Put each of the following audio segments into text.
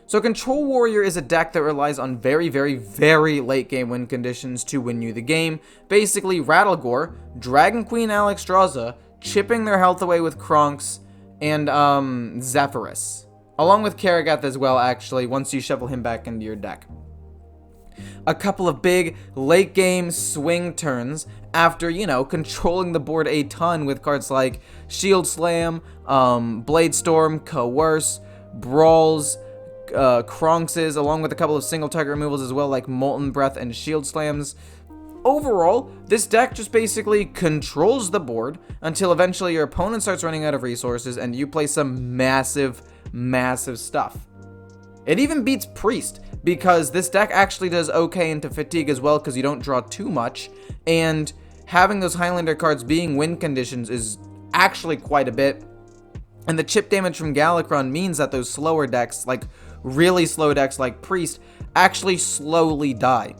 So Control Warrior is a deck that relies on very, very, very late game win conditions to win you the game. Basically, Rattlegore, Dragon Queen Alexstrasza, chipping their health away with Kronks, and Zephyrus. Along with Karagath as well, actually, once you shuffle him back into your deck. A couple of big late game swing turns after, you know, controlling the board a ton with cards like Shield Slam, Blade Storm, Coerce, Brawls, Kronkses, along with a couple of single target removals as well, like Molten Breath and Shield Slams. Overall, this deck just basically controls the board until eventually your opponent starts running out of resources and you play some massive, massive stuff. It even beats Priest, because this deck actually does okay into Fatigue as well, because you don't draw too much, and having those Highlander cards being win conditions is actually quite a bit. And the chip damage from Galakron means that those slower decks, like really slow decks like Priest, actually slowly die.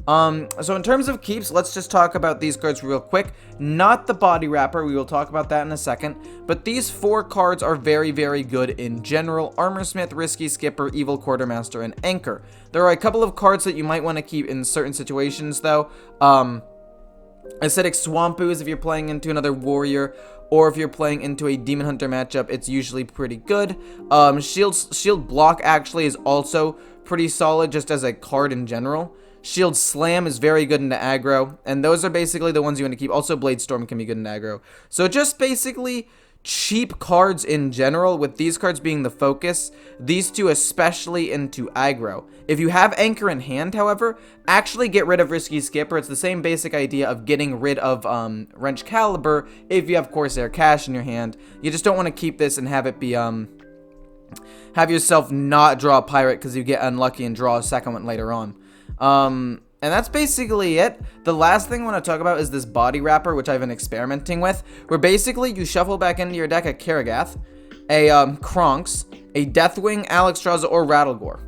So in terms of keeps, let's just talk about these cards real quick. Not the Body Wrapper, we will talk about that in a second, but these 4 cards are very, very good in general. Armorsmith, Risky Skipper, Evil Quartermaster, and Anchor. There are a couple of cards that you might want to keep in certain situations though. Acidic Swamp Ooze if you're playing into another Warrior, or if you're playing into a Demon Hunter matchup, it's usually pretty good. Shield Block actually is also pretty solid just as a card in general. Shield Slam is very good into aggro, and those are basically the ones you want to keep. Also, Blade Storm can be good in aggro. So just basically cheap cards in general, with these cards being the focus, these two especially into aggro. If you have Anchor in hand, however, actually get rid of Risky Skipper. It's the same basic idea of getting rid of Wrench Caliber if you have Corsair Cash in your hand. You just don't want to keep this and have it be, have yourself not draw a Pirate because you get unlucky and draw a second one later on. And that's basically it. The last thing I want to talk about is this Body Wrapper, which I've been experimenting with, where basically you shuffle back into your deck a Karagath, a Kronks, a Deathwing, Alexstrasza, or Rattlegore.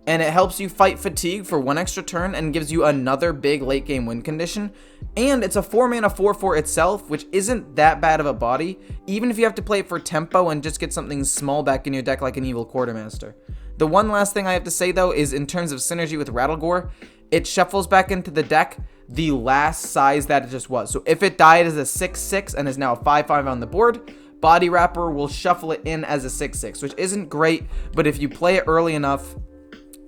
And it helps you fight Fatigue for 1 extra turn and gives you another big late game win condition. And it's a 4-mana 4/4 itself, which isn't that bad of a body, even if you have to play it for tempo and just get something small back in your deck like an Evil Quartermaster. The one last thing I have to say though is in terms of synergy with Rattlegore, it shuffles back into the deck the last size that it just was. So if it died as a 6/6 and is now a 5/5 on the board, Body Wrapper will shuffle it in as a 6/6, which isn't great, but if you play it early enough,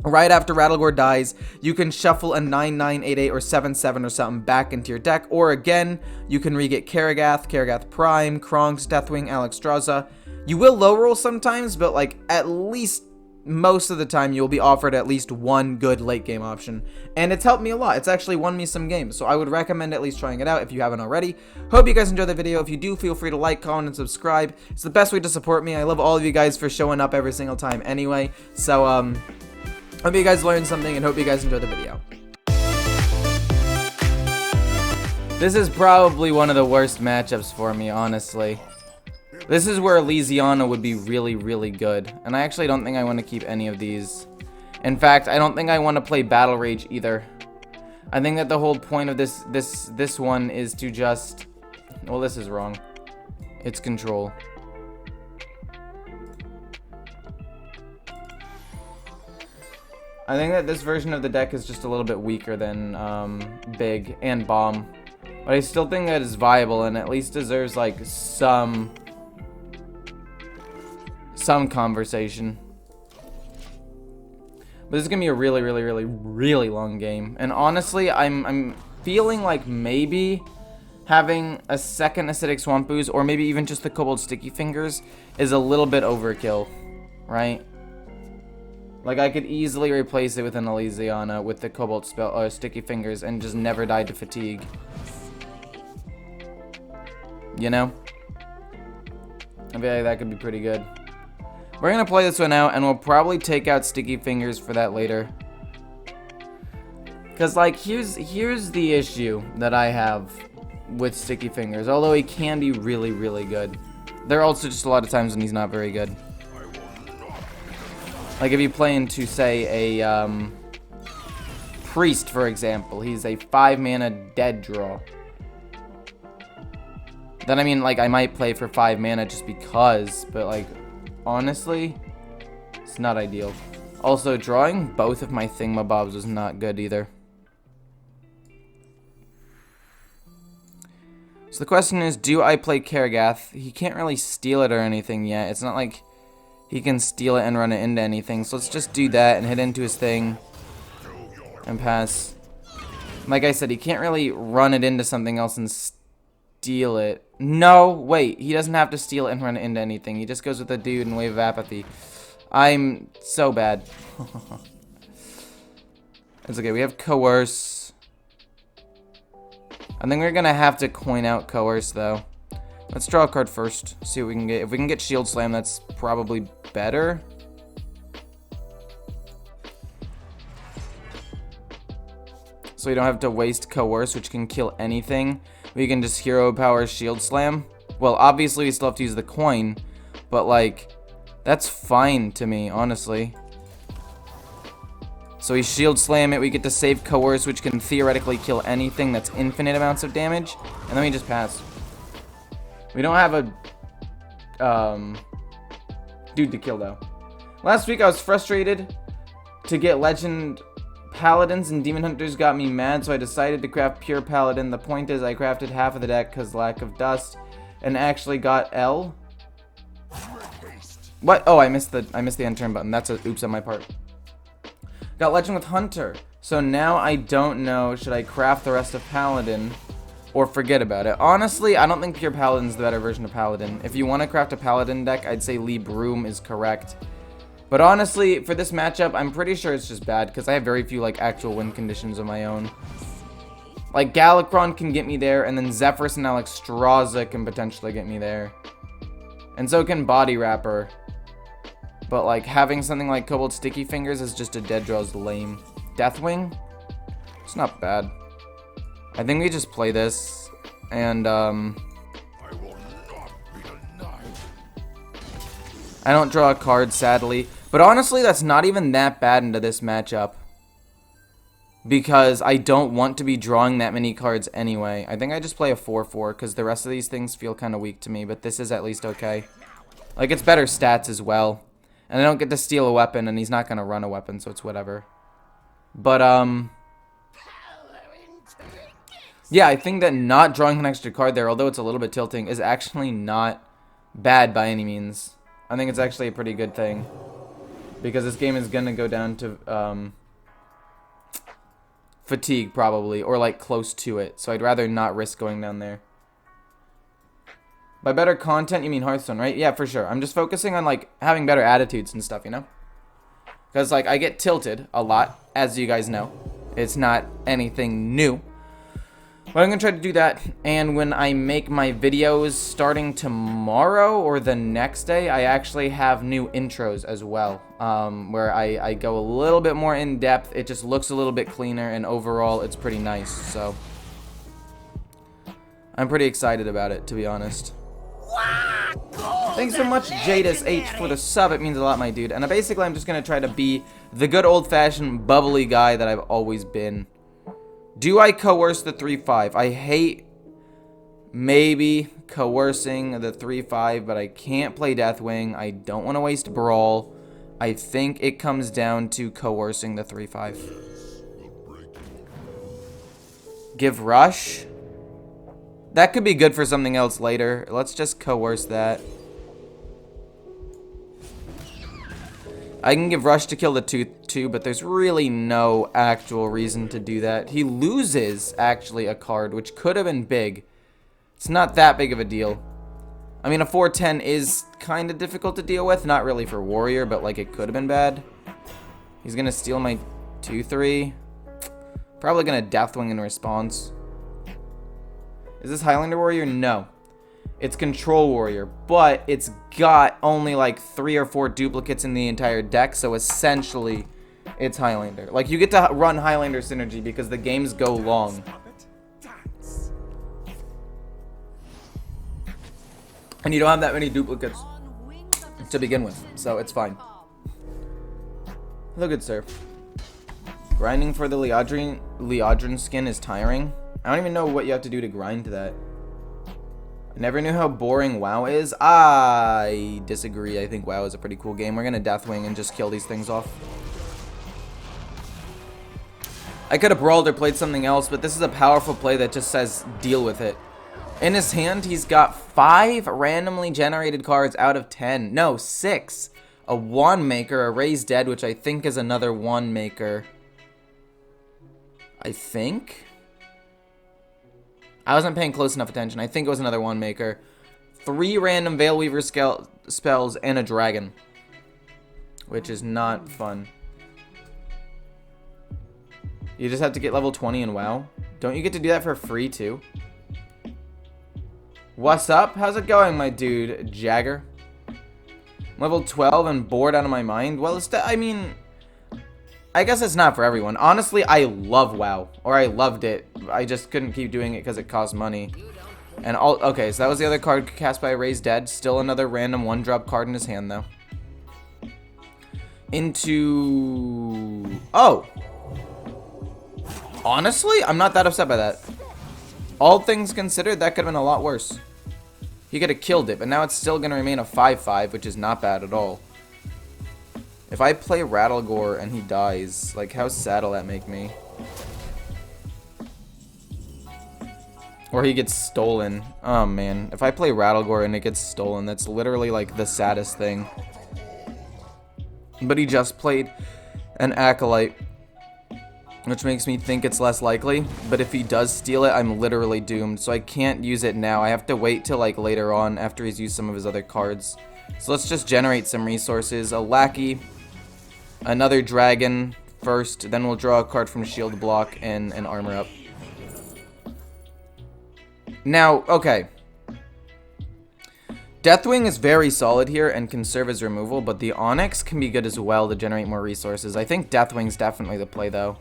right after Rattlegore dies, you can shuffle a 9/9, 8/8, or 7/7 or something back into your deck. Or again, you can re-get Karagath, Karagath Prime, Kronks, Deathwing, Alexstrasza. You will low roll sometimes, but like at least most of the time you'll be offered at least one good late game option, and it's helped me a lot. It's actually won me some games, so I would recommend at least trying it out if you haven't already. Hope you guys enjoyed the video. If you do, feel free to like, comment, and subscribe. It's the best way to support me. I love all of you guys for showing up every single time anyway. So hope you guys learned something and hope you guys enjoyed the video. This is probably one of the worst matchups for me, honestly. This is where Elysiana would be really, really good. And I actually don't think I want to keep any of these. In fact, I don't think I want to play Battle Rage either. I think that the whole point of this one is to just... Well, this is wrong. It's control. I think that this version of the deck is just a little bit weaker than Big and Bomb. But I still think that it's viable and at least deserves like some conversation. But this is gonna be a really, really, really, really long game. And honestly, I'm feeling like maybe having a second Acidic Swamp Ooze, or maybe even just the Kobold Sticky Fingers, is a little bit overkill, right? Like I could easily replace it with an Elysiana with the Kobold Sticky Fingers and just never die to Fatigue. You know? I feel like that could be pretty good. We're gonna play this one out, and we'll probably take out Sticky Fingers for that later. Cause like here's the issue that I have with Sticky Fingers. Although he can be really, really good, there are also just a lot of times when he's not very good. Like if you play into, say, a Priest, for example, he's a 5-mana dead draw. Then I mean, like, I might play for 5 mana just because, but like, honestly, it's not ideal. Also, drawing both of my thingamabobs was not good either. So the question is, do I play Karagath? He can't really steal it or anything yet. It's not like he can steal it and run it into anything. So let's just do that and hit into his thing and pass. Like I said, he can't really run it into something else and steal it. No, wait. He doesn't have to steal it and run it into anything. He just goes with the dude and Wave of Apathy. I'm so bad. It's okay. We have Coerce. I think we're going to have to coin out Coerce, though. Let's draw a card first. See what we can get. If we can get Shield Slam, that's probably better. So we don't have to waste Coerce, which can kill anything. We can just Hero Power Shield Slam. Well, obviously we still have to use the coin, but like, that's fine to me, honestly. So we Shield Slam it, we get to save Coerce, which can theoretically kill anything that's infinite amounts of damage, and then we just pass. We don't have a dude to kill, though. Last week I was frustrated to get Legend Paladins, and Demon Hunters got me mad, so I decided to craft Pure Paladin. The point is I crafted half of the deck because lack of dust, and actually got L. What? Oh, I missed the end turn button. That's a oops on my part. Got Legend with Hunter. So now I don't know, should I craft the rest of Paladin or forget about it? Honestly, I don't think Pure Paladin's the better version of Paladin. If you want to craft a Paladin deck, I'd say Lee Broom is correct. But honestly, for this matchup, I'm pretty sure it's just bad because I have very few like actual win conditions of my own. Like Galakron can get me there, and then Zephyrus and Alexstrasza can potentially get me there. And so can Body Wrapper. But like having something like Cobalt Sticky Fingers is just a dead draw is lame. Deathwing? It's not bad. I think we just play this and I don't draw a card, sadly. But honestly, that's not even that bad into this matchup. Because I don't want to be drawing that many cards anyway. I think I just play a 4-4 because the rest of these things feel kind of weak to me. But this is at least okay. Like, it's better stats as well. And I don't get to steal a weapon, and he's not going to run a weapon, so it's whatever. But, yeah, I think that not drawing an extra card there, although it's a little bit tilting, is actually not bad by any means. I think it's actually a pretty good thing. Because this game is going to go down to, fatigue, probably, or, like, close to it. So I'd rather not risk going down there. By better content, you mean Hearthstone, right? Yeah, for sure. I'm just focusing on, like, having better attitudes and stuff, you know? Because, like, I get tilted a lot, as you guys know. It's not anything new. But I'm going to try to do that, and when I make my videos starting tomorrow or the next day, I actually have new intros as well, where I go a little bit more in depth. It just looks a little bit cleaner, and overall, it's pretty nice, so I'm pretty excited about it, to be honest. Thanks so much, Jadis H, for the sub. It means a lot, my dude. And basically, I'm just going to try to be the good old-fashioned bubbly guy that I've always been. Do I coerce the 3-5? I hate maybe coercing the 3-5, but I can't play Deathwing. I don't want to waste Brawl. I think it comes down to coercing the 3-5. Give Rush? That could be good for something else later. Let's just coerce that. I can give Rush to kill the 2-2, but there's really no actual reason to do that. He loses, actually, a card, which could have been big. It's not that big of a deal. I mean, a 4-10 is kind of difficult to deal with. Not really for Warrior, but, like, it could have been bad. He's going to steal my 2-3. Probably going to Deathwing in response. Is this Highlander Warrior? No. It's Control Warrior, but it's got only like 3 or 4 duplicates in the entire deck, so essentially it's Highlander. Like, you get to run Highlander synergy because the games go long. And you don't have that many duplicates to begin with, so it's fine. Hello, good sir. Grinding for the Liadrin skin is tiring. I don't even know what you have to do to grind that. I never knew how boring WoW is. I disagree. I think WoW is a pretty cool game. We're going to Deathwing and just kill these things off. I could have brawled or played something else, but this is a powerful play that just says deal with it. In his hand, he's got 5 randomly generated cards out of 10. No, 6. A Wand Maker, a Raise Dead, which I think is another Wand Maker. I think? I wasn't paying close enough attention. I think it was another Wand Maker. 3 random Veil Weaver spells and a dragon. Which is not fun. You just have to get level 20 in WoW. Don't you get to do that for free too? What's up? How's it going, my dude, Jagger? Level 12 and bored out of my mind? Well, I mean, I guess it's not for everyone. Honestly, I love WoW. Or I loved it. I just couldn't keep doing it because it cost money. And okay, so that was the other card cast by Raise Dead. Still another random 1-drop card in his hand, though. Oh! Honestly, I'm not that upset by that. All things considered, that could have been a lot worse. He could have killed it, but now it's still going to remain a 5/5, which is not bad at all. If I play Rattlegore and he dies, like, how sad will that make me? Or he gets stolen. Oh, man. If I play Rattlegore and it gets stolen, that's literally, like, the saddest thing. But he just played an Acolyte, which makes me think it's less likely. But if he does steal it, I'm literally doomed. So I can't use it now. I have to wait till, like, later on after he's used some of his other cards. So let's just generate some resources. A Lackey, another Dragon first. Then we'll draw a card from Shield Block and an Armor Up. Now, okay. Deathwing is very solid here and can serve as removal, but the Onyx can be good as well to generate more resources. I think Deathwing's definitely the play, though.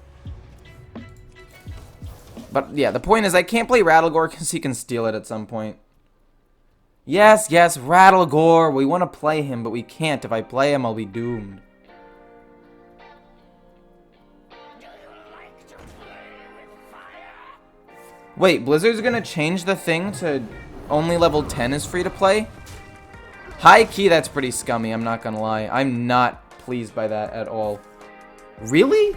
But, yeah, the point is I can't play Rattlegore because he can steal it at some point. Yes, yes, Rattlegore. We want to play him, but we can't. If I play him, I'll be doomed. Wait, Blizzard's gonna change the thing to only level 10 is free to play? High key, that's pretty scummy, I'm not gonna lie. I'm not pleased by that at all. Really?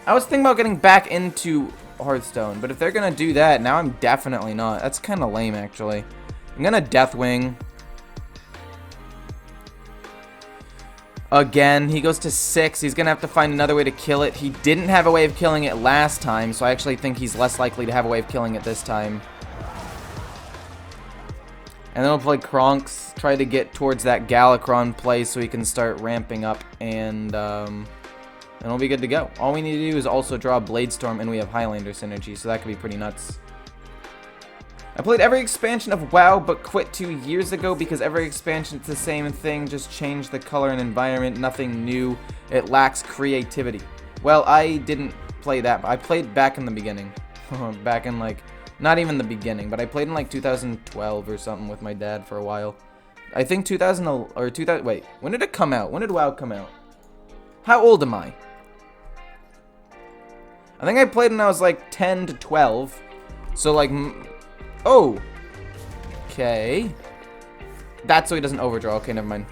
I was thinking about getting back into Hearthstone, but if they're gonna do that, now I'm definitely not. That's kind of lame, actually. I'm gonna Deathwing. Again, he goes to 6. He's going to have to find another way to kill it. He didn't have a way of killing it last time, so I actually think he's less likely to have a way of killing it this time. And then we'll play Kronks, try to get towards that Galakron play so he can start ramping up, and we'll be good to go. All we need to do is also draw Bladestorm, and we have Highlander synergy, so that could be pretty nuts. I played every expansion of WoW, but quit 2 years ago because every expansion is the same thing, just change the color and environment, nothing new. It lacks creativity. Well, I didn't play that. I played back in the beginning. Back in, like, not even the beginning, but I played in, like, 2012 or something with my dad for a while. I think 2000, or 2000, wait, when did it come out? When did WoW come out? How old am I? I think I played when I was, like, 10 to 12. So, like... Oh, okay. That's so he doesn't overdraw. Okay, never mind.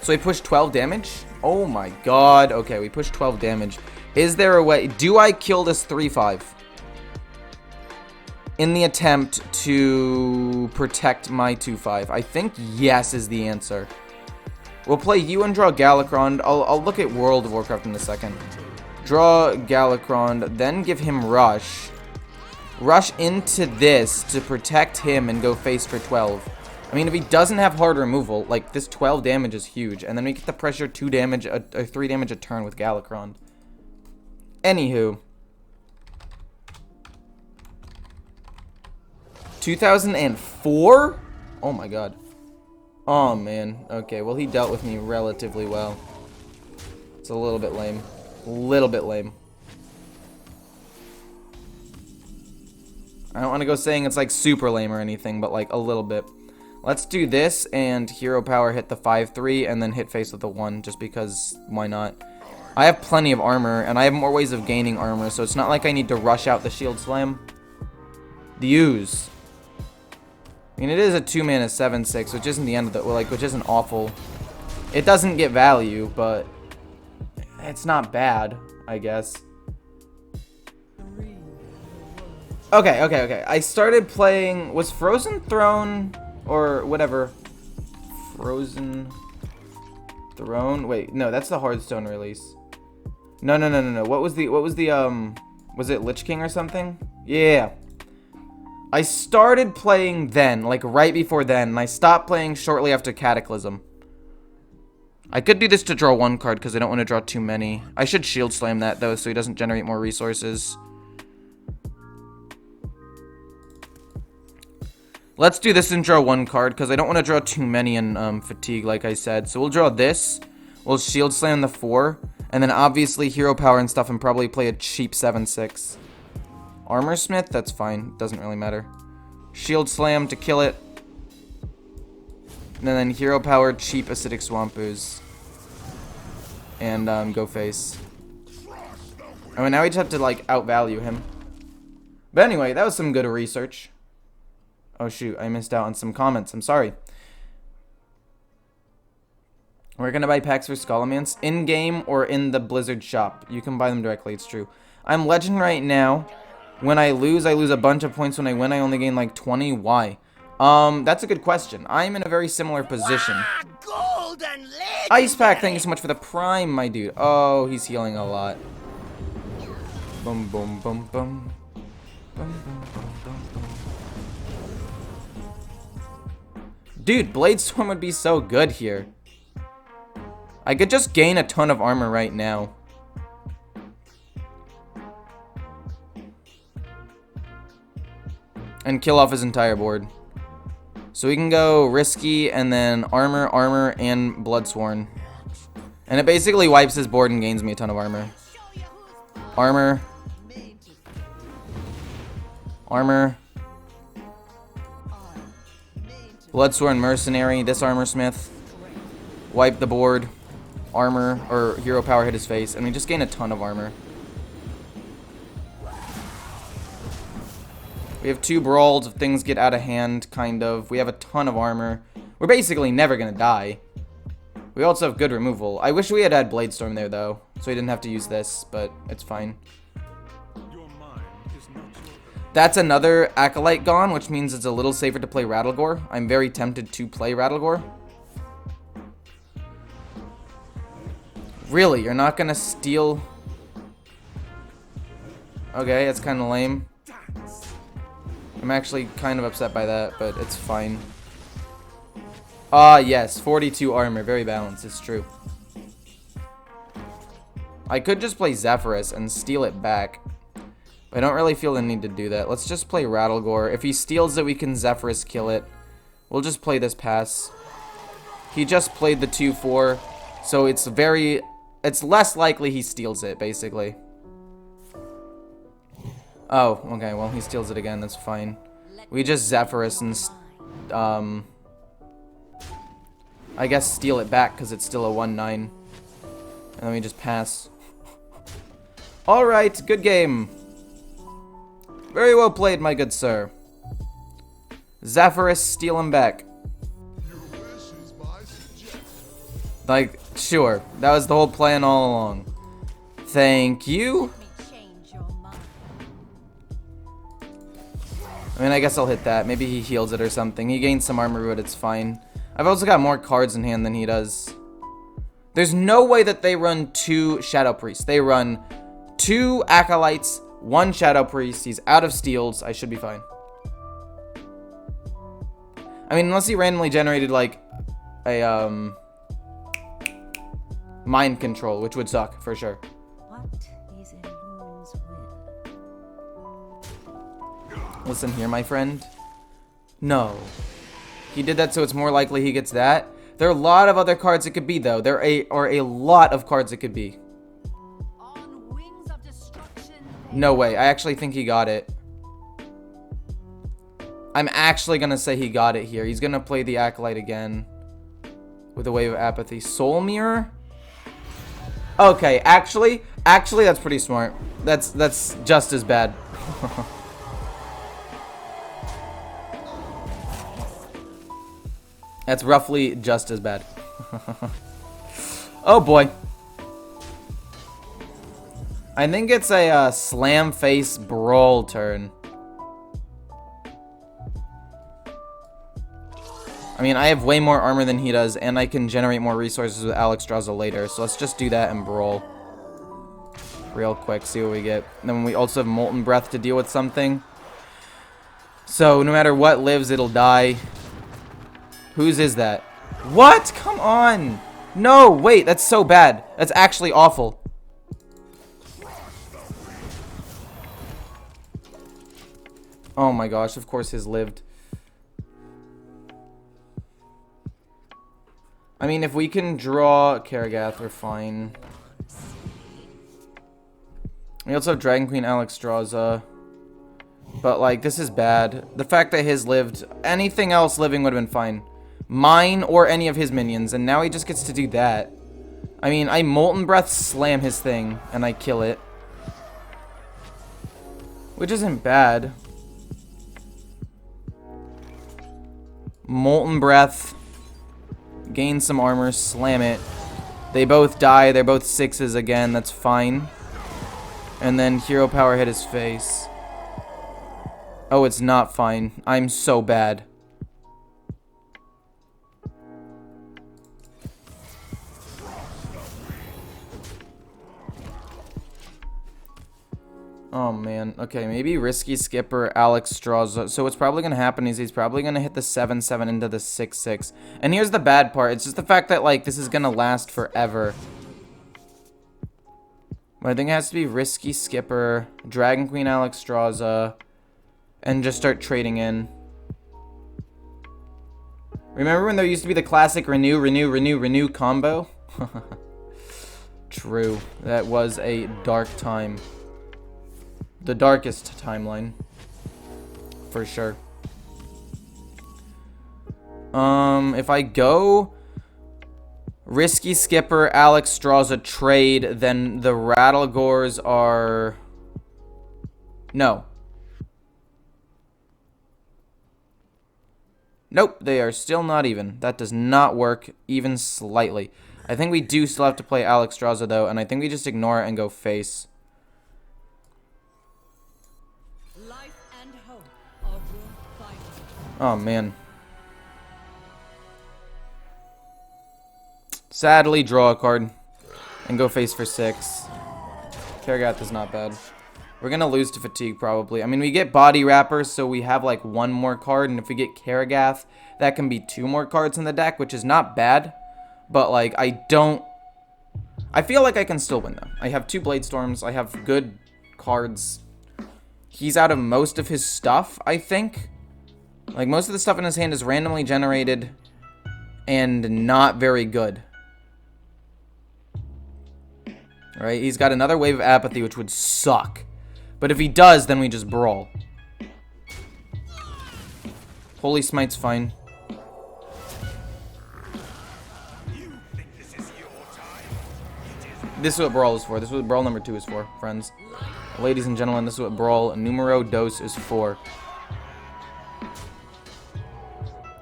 So he pushed 12 damage? Oh my god. Okay, we pushed 12 damage. Is there a way? Do I kill this 3/5? In the attempt to protect my 2/5? I think yes is the answer. We'll play you and draw Galakron. I'll look at World of Warcraft in a second. Draw Galakron, then give him Rush. Rush into this to protect him and go face for 12. I mean, if he doesn't have hard removal, like, this 12 damage is huge. And then we get the pressure 2 damage, or 3 damage a turn with Galakron. Anywho. 2004? Oh my god. Oh man. Okay, well he dealt with me relatively well. It's a little bit lame. A little bit lame. I don't want to go saying it's like super lame or anything, but like a little bit. Let's do this and hero power hit the 5/3 and then hit face with the 1 just because why not? I have plenty of armor and I have more ways of gaining armor, so it's not like I need to rush out the shield slam. The Ooze. I mean, it is a 2-mana 7/6, which isn't the end of the, like, which isn't awful. It doesn't get value, but it's not bad, I guess. Okay. I started playing... Was Frozen Throne... Or whatever. Frozen... Throne? Wait, no, that's the Hearthstone release. No. What was the, was it Lich King or something? Yeah. I started playing then, like right before then, and I stopped playing shortly after Cataclysm. I could do this to draw one card because I don't want to draw too many. I should Shield Slam that though so he doesn't generate more resources. Let's do this and draw one card because I don't want to draw too many in Fatigue like I said. So we'll draw this. We'll Shield Slam the 4. And then obviously Hero Power and stuff and probably play a cheap 7/6. Armor Smith? That's fine. Doesn't really matter. Shield Slam to kill it. And then Hero Power, cheap Acidic Swamp Ooze. And go face. I mean, now we just have to like outvalue him. But anyway, that was some good research. Oh shoot, I missed out on some comments. I'm sorry. We're gonna buy packs for Scholomance in-game or in the Blizzard shop. You can buy them directly, it's true. I'm Legend right now. When I lose a bunch of points. When I win, I only gain like 20. Why? That's a good question. I'm in a very similar position. Ice Pack, thank you so much for the Prime, my dude. Oh, he's healing a lot. Boom, boom, boom, boom. Dude, Bladestorm would be so good here. I could just gain a ton of armor right now. And kill off his entire board. So we can go Risky and then Armor, and Bloodsworn. And it basically wipes his board and gains me a ton of armor. Armor. Bloodsworn Mercenary, this Armor Smith. Wipe the board. Armor, or Hero Power hit his face. And we just gain a ton of armor. We have 2 brawls if things get out of hand, kind of. We have a ton of armor. We're basically never gonna die. We also have good removal. I wish we had Bladestorm there, though, so we didn't have to use this, but it's fine. That's another Acolyte gone, which means it's a little safer to play Rattlegore. I'm very tempted to play Rattlegore. Really? You're not gonna steal? Okay, that's kind of lame. I'm actually kind of upset by that, but it's fine. Ah, yes, 42 armor. Very balanced, it's true. I could just play Zephyrus and steal it back. I don't really feel the need to do that. Let's just play Rattlegore. If he steals it, we can Zephyrus kill it. We'll just play this pass. He just played the 2/4, so it's less likely he steals it, basically. Oh, okay, well, he steals it again, that's fine. We just Zephyrus and, I guess steal it back, because it's still a 1/9. And then we just pass. Alright, good game. Very well played, my good sir. Zephyrus, steal him back. Like, sure, that was the whole plan all along. Thank you. I mean, I guess I'll hit that. Maybe he heals it or something. He gains some armor, but it's fine. I've also got more cards in hand than he does. There's no way that they run 2 Shadow Priests. They run 2 Acolytes, 1 Shadow Priest. He's out of steals. I should be fine. I mean, unless he randomly generated, like, a, Mind Control, which would suck, for sure. Listen here, my friend. No. He did that so it's more likely he gets that. There are a lot of other cards it could be, though. There are a lot of cards it could be. No way. I actually think he got it. I'm actually going to say he got it here. He's going to play the Acolyte again. With a Wave of Apathy. Soul Mirror? Okay, actually, that's pretty smart. That's just as bad. That's roughly just as bad. Oh boy. I think it's a slam face brawl turn. I mean, I have way more armor than he does, and I can generate more resources with Alexstrasza later. So let's just do that and brawl. Real quick, see what we get. And then we also have Molten Breath to deal with something. So no matter what lives, it'll die. Whose is that? What? Come on! No, wait, that's so bad. That's actually awful. Oh my gosh, of course his lived. I mean, if we can draw Karagath, we're fine. We also have Dragon Queen Alexstrasza. But, like, this is bad. The fact that his lived, anything else living would have been fine. Mine or any of his minions, and now he just gets to do that. I mean, I Molten Breath slam his thing, and I kill it. Which isn't bad. Molten Breath. Gain some armor, slam it. They both die, they're both 6s again, that's fine. And then Hero Power hit his face. Oh, it's not fine. I'm so bad. Oh, man. Okay, maybe Risky Skipper, Alexstrasza. So what's probably going to happen is he's probably going to hit the 7-7 into the 6-6. And here's the bad part. It's just the fact that, like, this is going to last forever. But I think it has to be Risky Skipper, Dragon Queen Alexstrasza, and just start trading in. Remember when there used to be the classic renew combo? True. That was a dark time. The darkest timeline. For sure. If I go Risky Skipper, Alexstrasza trade, then the Rattlegores are... No. Nope, they are still not even. That does not work even slightly. I think we do still have to play Alexstrasza though, and I think we just ignore it and go face. Life and hope are worth fighting. Oh man. Sadly, draw a card and go face for 6. Karagath is not bad. We're going to lose to Fatigue, probably. I mean, we get Body Wrapper, so we have, like, 1 more card. And if we get Karagath, that can be 2 more cards in the deck, which is not bad. But, like, I feel like I can still win, though. I have 2 Blade Storms. I have good cards. He's out of most of his stuff, I think. Like, most of the stuff in his hand is randomly generated and not very good. Alright, he's got another Wave of Apathy, which would suck. But if he does, then we just brawl. Holy Smite's fine. This is what Brawl is for. This is what Brawl number 2 is for, friends. Ladies and gentlemen, this is what Brawl numero dos is for.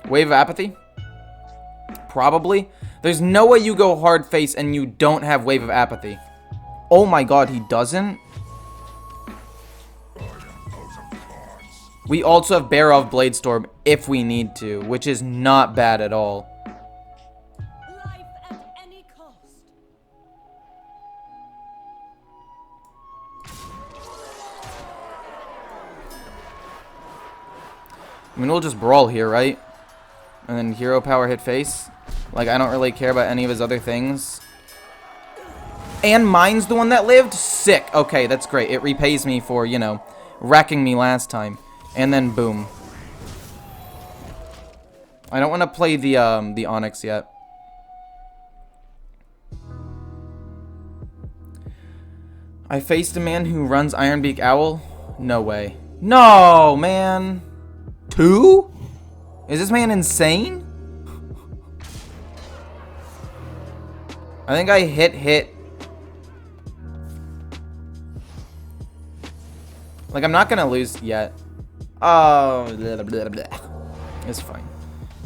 Wave of Apathy? Probably. There's no way you go hard face and you don't have Wave of Apathy. Oh my god, he doesn't? We also have Bear of Bladestorm if we need to, which is not bad at all. Life at any cost. I mean, we'll just brawl here, right? And then Hero Power hit face. Like, I don't really care about any of his other things. And mine's the one that lived? Sick. Okay, that's great. It repays me for, you know, wrecking me last time. And then boom. I don't want to play the Onyx yet. I faced a man who runs Ironbeak Owl? No way. No, man. 2? Is this man insane? I think I hit. Like, I'm not gonna lose yet. Oh, blah, blah, blah. It's fine.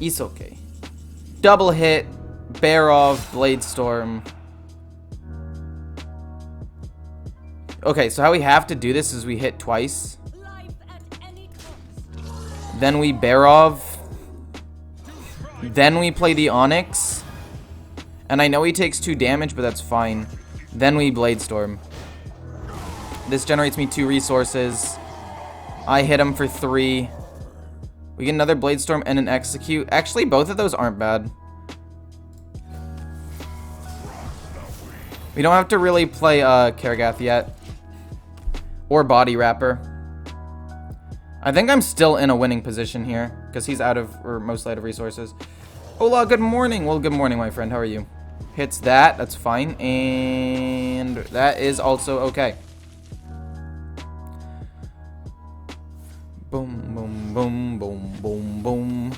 It's okay. Double hit, Bear of Bladestorm. Okay, so how we have to do this is we hit twice. Life at any cost. Then we Bear of. Then we play the Onyx. And I know he takes 2 damage, but that's fine. Then we Bladestorm. This generates me 2 resources. I hit him for 3. We get another Bladestorm and an Execute. Actually, both of those aren't bad. We don't have to really play Karagath yet. Or Body Wrapper. I think I'm still in a winning position here. Because he's out of, or mostly out of resources. Hola, good morning. Well, good morning, my friend. How are you? Hits that. That's fine. And that is also okay. Boom, boom, boom, boom, boom, boom.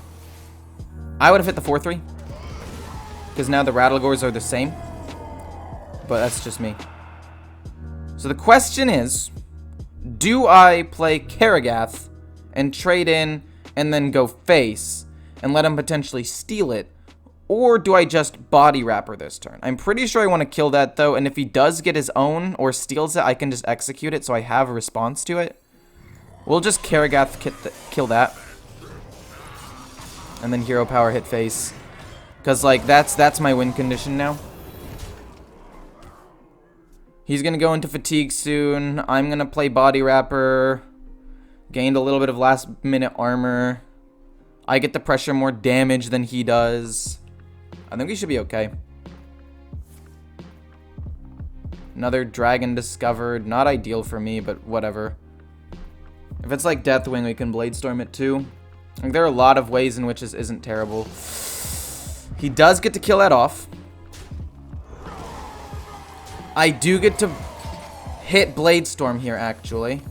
I would have hit the 4-3. Because now the Rattlegores are the same. But that's just me. So the question is, do I play Karagath and trade in and then go face and let him potentially steal it? Or do I just Body Wrapper this turn? I'm pretty sure I want to kill that though, and if he does get his own or steals it, I can just execute it so I have a response to it. We'll just Karagath kill that. And then Hero Power hit face. Because like that's my win condition now. He's going to go into Fatigue soon. I'm going to play Body Wrapper. Gained a little bit of last minute armor. I get to pressure more damage than he does. I think we should be okay. Another dragon discovered. Not ideal for me, but whatever. If it's like Deathwing, we can Bladestorm it too. Like, there are a lot of ways in which this isn't terrible. He does get to kill that off. I do get to hit Bladestorm here, actually.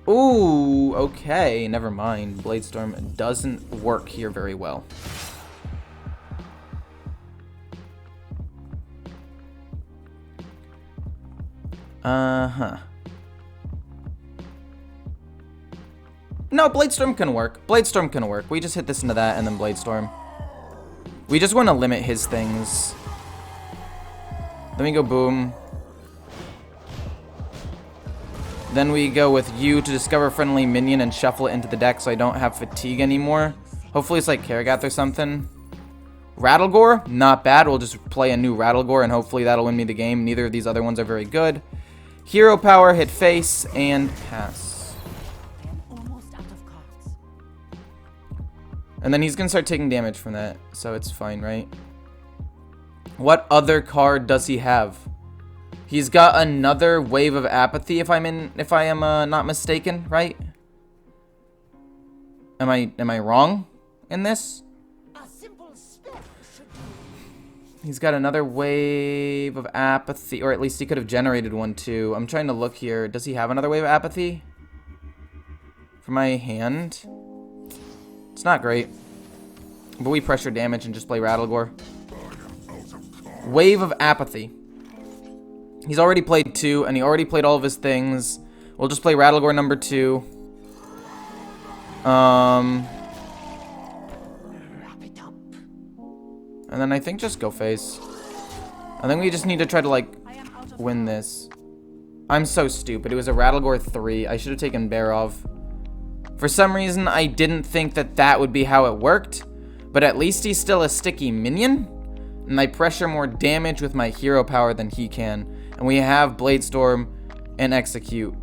Ooh, okay, never mind. Bladestorm doesn't work here very well. Uh-huh. No, Bladestorm can work. Bladestorm can work. We just hit this into that and then Bladestorm. We just want to limit his things. Then we go boom. Then we go with you to discover a friendly minion and shuffle it into the deck so I don't have fatigue anymore. Hopefully it's like Karagath or something. Rattlegore, not bad. We'll just play a new Rattlegore and hopefully that'll win me the game. Neither of these other ones are very good. Hero Power, hit face, and pass. And then he's going to start taking damage from that, so it's fine, right? What other card does he have? He's got another Wave of Apathy, if I am not mistaken, right? Am I wrong in this? He's got another Wave of Apathy, or at least he could have generated one too. I'm trying to look here. Does he have another Wave of Apathy for my hand? It's not great, but we pressure damage and just play Rattlegore. Wave of Apathy. He's already played 2, and he already played all of his things. We'll just play Rattlegore number 2. And then I think just go face. I think we just need to try to, like, win this. I'm so stupid. It was a Rattlegore 3. I should have taken Barov. For some reason, I didn't think that that would be how it worked. But at least he's still a sticky minion. And I pressure more damage with my hero power than he can. And we have Bladestorm and Execute.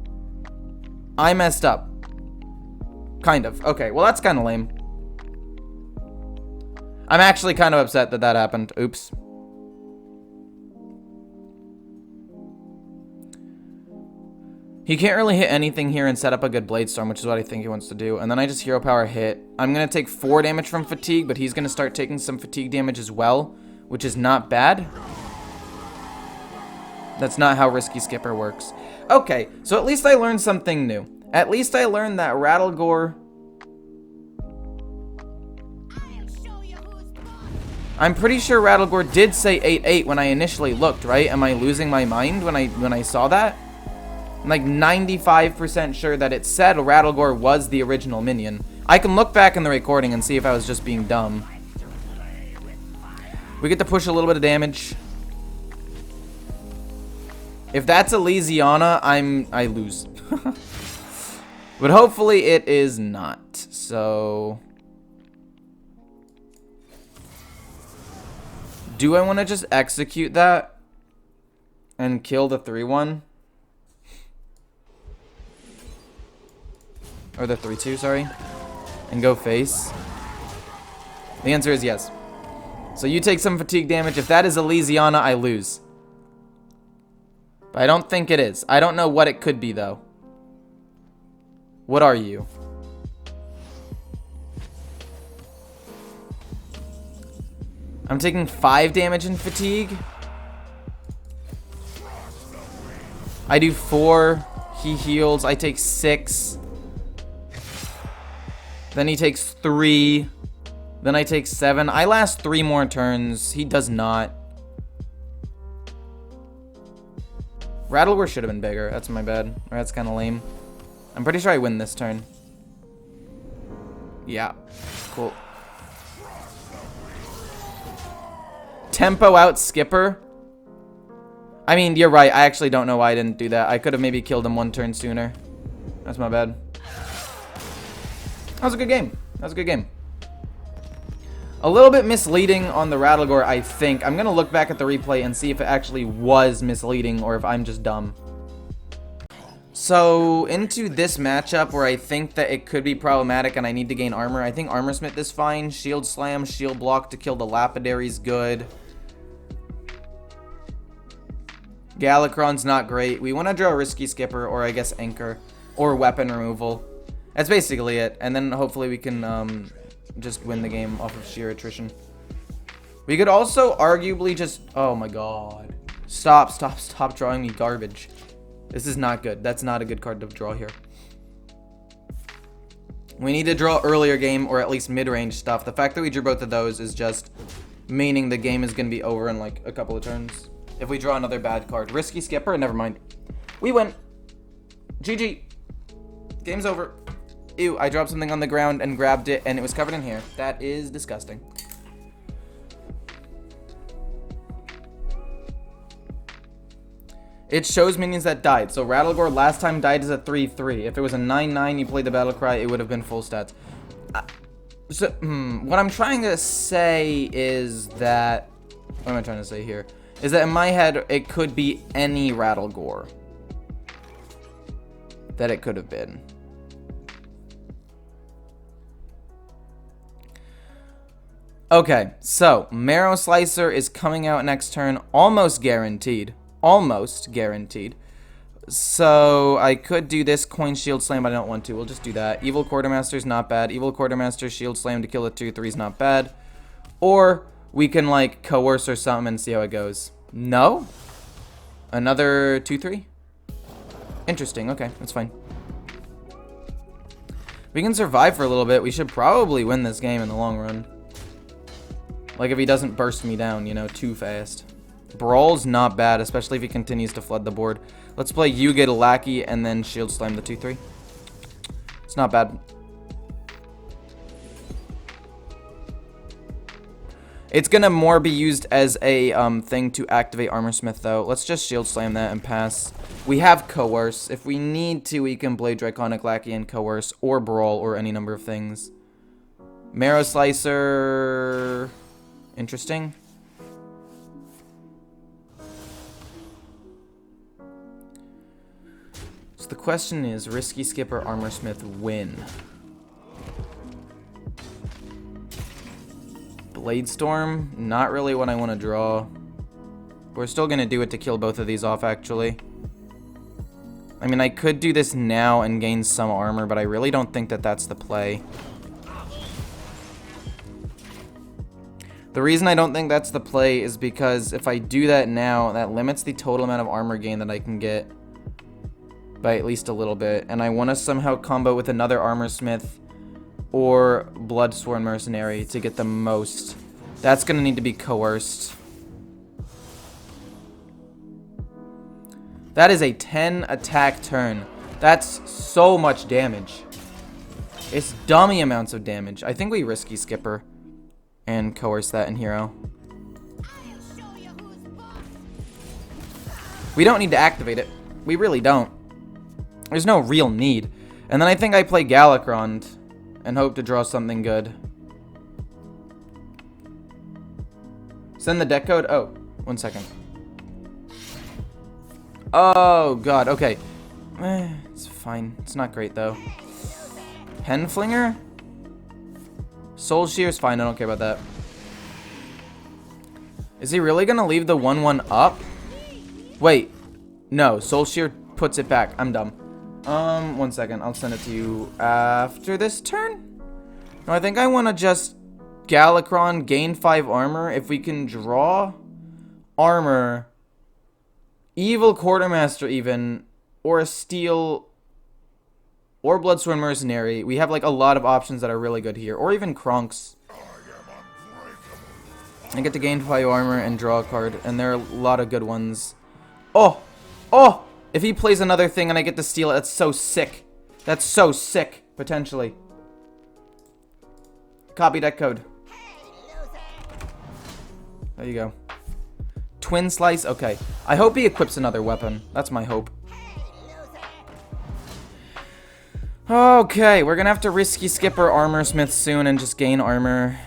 I messed up. Kind of. Okay, well that's kind of lame. I'm actually kind of upset that that happened. Oops. He can't really hit anything here and set up a good Bladestorm, which is what I think he wants to do. And then I just hero power hit. I'm going to take 4 damage from fatigue, but he's going to start taking some fatigue damage as well, which is not bad. That's not how Risky Skipper works. Okay, so at least I learned something new. At least I learned that Rattlegore... I'm pretty sure Rattlegore did say 8-8 when I initially looked, right? Am I losing my mind when I saw that? I'm like 95% sure that it said Rattlegore was the original minion. I can look back in the recording and see if I was just being dumb. We get to push a little bit of damage. If that's a Lysiana, I lose. But hopefully it is not. So Do I want to just execute that and kill the 3-1? Or the 3-2, sorry. And go face? The answer is yes. So you take some fatigue damage. If that is Elysiana, I lose. But I don't think it is. I don't know what it could be, though. What are you? I'm taking 5 damage in fatigue. I do 4. He heals. I take 6. Then he takes 3. Then I take 7. I last 3 more turns. He does not. Rattlegore should have been bigger. That's my bad. Or that's kind of lame. I'm pretty sure I win this turn. Yeah. Cool. Tempo out Skipper. I mean, you're right. I actually don't know why I didn't do that. I could have maybe killed him 1 turn sooner. That's my bad. That was a good game. That was a good game. A little bit misleading on the Rattlegore, I think. I'm going to look back at the replay and see if it actually was misleading or if I'm just dumb. So, into this matchup where I think that it could be problematic and I need to gain armor. I think Armor Smith is fine. Shield Slam, Shield Block to kill the Lapidary is good. Galakron's not great. We want to draw a Risky Skipper or I guess Anchor or Weapon Removal. That's basically it. And then hopefully we can just win the game off of sheer attrition. We could also arguably just... Oh my god. Stop drawing me garbage. This is not good. That's not a good card to draw here. We need to draw earlier game or at least mid-range stuff. The fact that we drew both of those is just meaning the game is going to be over in like a couple of turns. If we draw another bad card. Risky Skipper, never mind. We win. GG. Game's over. Ew, I dropped something on the ground and grabbed it and it was covered in hair. That is disgusting. It shows minions that died. So Rattlegore last time died as a 3-3. If it was a 9-9, you played the Battle Cry, it would have been full stats. What I'm trying to say is that... What am I trying to say here? Is that in my head, it could be any Rattlegore that it could have been. Okay, so Marrow Slicer is coming out next turn, almost guaranteed. Almost guaranteed. So I could do this Coin Shield Slam, but I don't want to. We'll just do that. Evil Quartermaster is not bad. Evil Quartermaster Shield Slam to kill a 2-3 is not bad. Or we can like coerce or something and see how it goes. No? Another 2-3? Interesting. Okay, that's fine. We can survive for a little bit. We should probably win this game in the long run. Like if he doesn't burst me down, you know, too fast. Brawl's not bad, especially if he continues to flood the board. Let's play You Get a Lackey and then Shield Slam the 2-3. It's not bad. It's gonna more be used as a thing to activate Armor Smith though. Let's just Shield Slam that and pass. We have Coerce. If we need to, we can play Draconic Lackey and Coerce or Brawl or any number of things. Marrow Slicer... Interesting. So the question is, Risky Skipper, Armor Smith, win. Blade Storm, not really what I want to draw. We're still going to do it to kill both of these off, actually. I mean, I could do this now and gain some armor, but I really don't think that that's the play. The reason I don't think that's the play is because if I do that now, that limits the total amount of armor gain that I can get by at least a little bit. And I want to somehow combo with another Armor Smith or Bloodsworn Mercenary to get the most. That's going to need to be coerced. That is a 10 attack turn. That's so much damage. It's dummy amounts of damage. I think we Risky Skipper and coerce that in Hero. We don't need to activate it. We really don't. There's no real need. And then I think I play Galakron and hope to draw something good. Send the deck code. Oh, 1 second. Oh, God. Okay. It's fine. It's not great, though. Penflinger? Soul Shear's fine. I don't care about that. Is he really going to leave the 1/1 up? Wait. No. Soul Shear puts it back. I'm dumb. 1 second. I'll send it to you after this turn. No, I think I want to just Galakron, gain 5 armor. If we can draw armor, Evil Quartermaster even, or a Steel, or Bloodsworn Mercenary. We have like a lot of options that are really good here. Or even Kronks. I get to gain 5 armor and draw a card, and there are a lot of good ones. Oh! Oh! If he plays another thing and I get to steal it, that's so sick. That's so sick, potentially. Copy deck code. There you go. Twin Slice? Okay. I hope he equips another weapon. That's my hope. Okay, we're gonna have to risky skip our Armor Smith soon and just gain armor.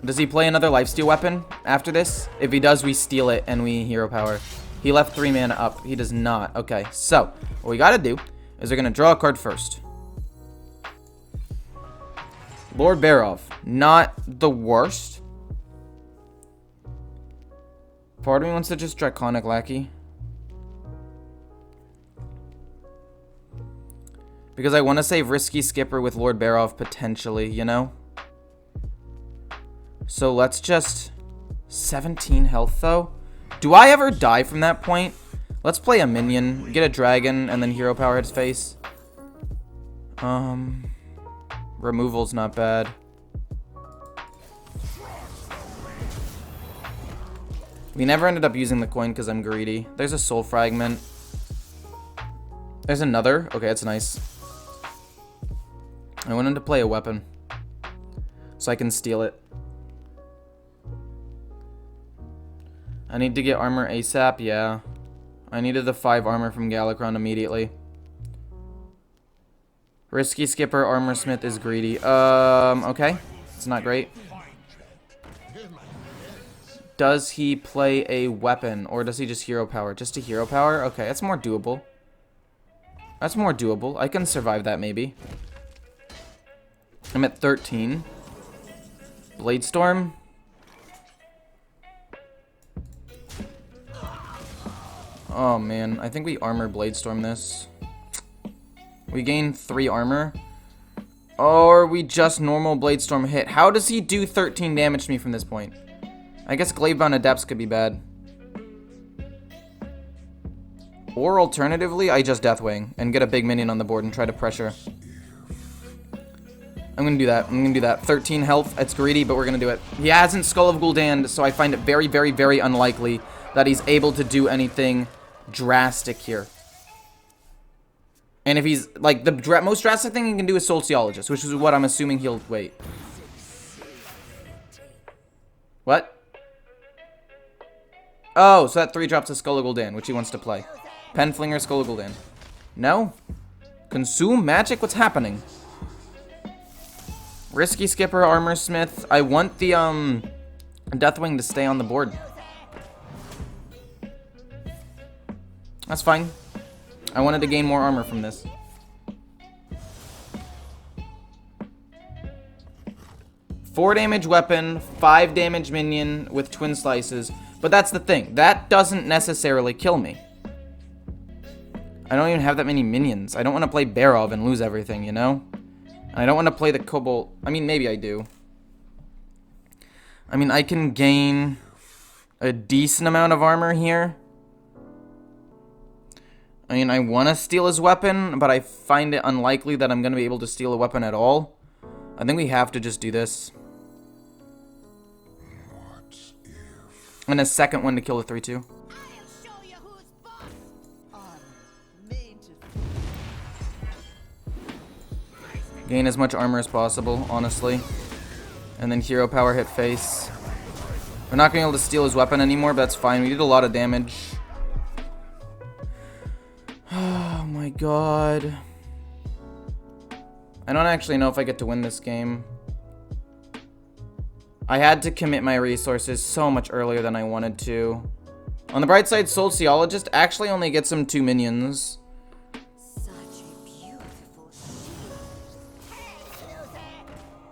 Does he play another lifesteal weapon after this? If he does, we steal it and we hero power. He left 3 mana up. He does not. Okay, so what we gotta do is we're gonna draw a card first. Lord Barov, not the worst. Part of me wants to just Draconic Lackey. Because I want to save Risky Skipper with Lord Barov potentially, you know? So let's just... 17 health though? Do I ever die from that point? Let's play a minion, get a dragon, and then hero power hits face. Removal's not bad. We never ended up using the coin because I'm greedy. There's a soul fragment. There's another. Okay, that's nice. I wanted to play a weapon so I can steal it. I need to get armor ASAP. Yeah. I needed the 5 armor from Galakron immediately. Risky Skipper, Armor Smith is greedy. Okay. It's not great. Does he play a weapon or does he just hero power? Just a hero power? Okay, that's more doable. That's more doable. I can survive that maybe. I'm at 13. Bladestorm. Oh man, I think we armor Bladestorm this. We gain 3 armor. Or we just normal Bladestorm hit. How does he do 13 damage to me from this point? I guess Glavebound Adepts could be bad. Or alternatively, I just Deathwing and get a big minion on the board and try to pressure. I'm gonna do that. I'm gonna do that. 13 health. It's greedy, but we're gonna do it. He hasn't Skull of Gul'dan, so I find it very, very, very unlikely that he's able to do anything drastic here. And if he's, like, the most drastic thing he can do is Sociologist, which is what I'm assuming he'll, wait. What? Oh, so that 3 drops a Skull of Gul'dan, which he wants to play. Penflinger, Skull of Gul'dan. No? Consume magic? What's happening? Risky Skipper, Armor Smith. I want the, Deathwing to stay on the board. That's fine. I wanted to gain more armor from this. Four damage weapon, 5 damage minion with twin slices. But that's the thing. That doesn't necessarily kill me. I don't even have that many minions. I don't want to play Barov and lose everything, you know? And I don't want to play the Cobalt. I mean, maybe I do. I mean, I can gain a decent amount of armor here. I mean, I want to steal his weapon, but I find it unlikely that I'm going to be able to steal a weapon at all. I think we have to just do this. And a second one to kill the 3-2. Gain as much armor as possible, honestly. And then hero power hit face. We're not going to be able to steal his weapon anymore, but that's fine. We did a lot of damage. Oh my god. I don't actually know if I get to win this game. I had to commit my resources so much earlier than I wanted to. On the bright side, Sociologist actually only gets him 2 minions. Such a beautiful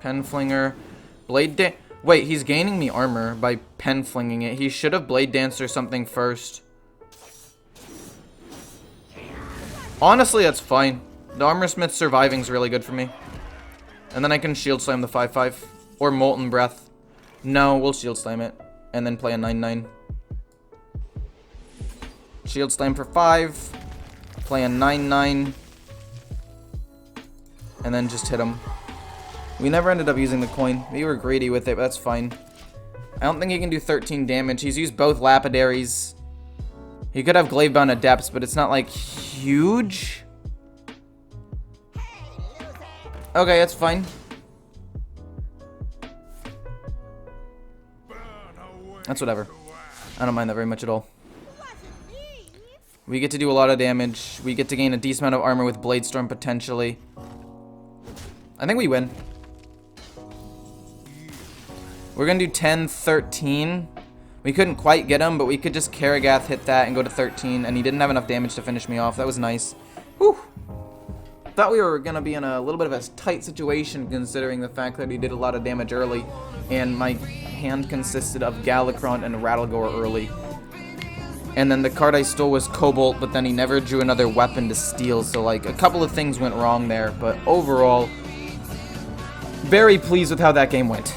Penflinger. Blade Dan- Wait, he's gaining me armor by penflinging it. He should have Blade Danced or something first. Honestly, that's fine. The Armorsmith surviving is really good for me. And then I can Shield Slam the 5/5. Or Molten Breath. No, we'll Shield Slam it. And then play a 9/9. Shield Slam for 5. Play a 9/9. And then just hit him. We never ended up using the coin. We were greedy with it, but that's fine. I don't think he can do 13 damage. He's used both Lapidaries. He could have Glavebound Adepts, but it's not, like, huge. Okay, that's fine. That's whatever. I don't mind that very much at all. We get to do a lot of damage. We get to gain a decent amount of armor with Blade Storm, potentially. I think we win. We're going to do 10-13. We couldn't quite get him, but we could just Karagath hit that and go to 13, and he didn't have enough damage to finish me off. That was nice. Whew. Thought we were going to be in a little bit of a tight situation, considering the fact that he did a lot of damage early, and my hand consisted of Galakron and Rattlegore early. And then the card I stole was Cobalt, but then he never drew another weapon to steal, so like a couple of things went wrong there, but overall, very pleased with how that game went.